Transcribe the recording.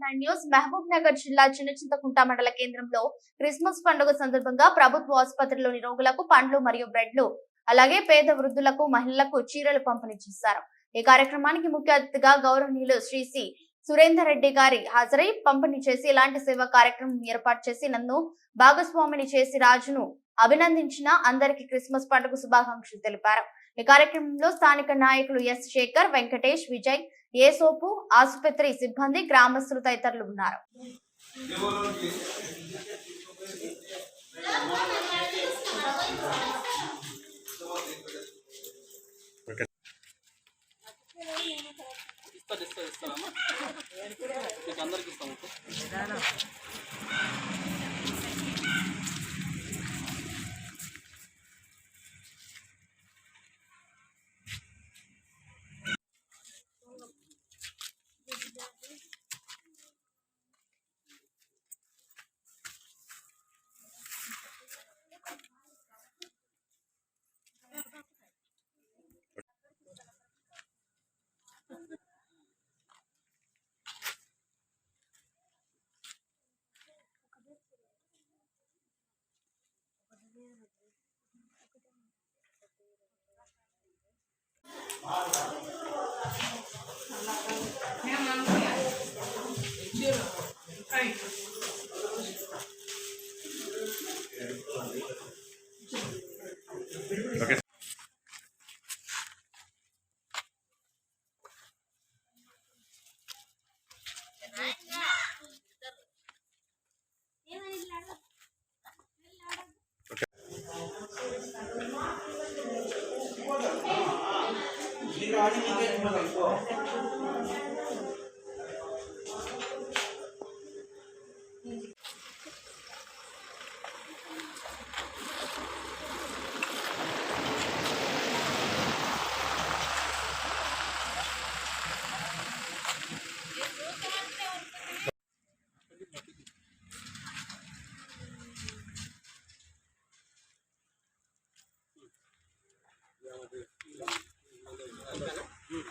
9 news Mahabub Nagar జిల్లా చిన్నచింతకుంట మండల కేంద్రంలో క్రిస్మస్ పండుగ సందర్భంగా ప్రభుత్వ ఆసుపత్రిలోని రోగులకు పండ్లు మరియు బ్రెడ్లు అలాగే పేద వృద్ధులకు మహిళలకు చీరలు పంపిణీ చేశారు। ఈ కార్యక్రమానికి ముఖ్య అతిథిగా గౌరవనీయులు శ్రీ సి సురేందర్ రెడ్డి గారి హాజరై పంపిణీ చేసి ఇలాంటి సేవా కార్యక్రమం ఏర్పాటు చేసి నన్ను భాగస్వామిని చేసి రాజును అభినందించిన అందరికీ క్రిస్మస్ పండుగ శుభాకాంక్షలు తెలిపారు। ఈ కార్యక్రమంలో స్థానిక నాయకులు ఎస్ శేఖర్, వెంకటేష్, విజయ్, ఏసోపు, ఆసుపత్రి సిబ్బంది, గ్రామస్తులు తదితరులు ఉన్నారు।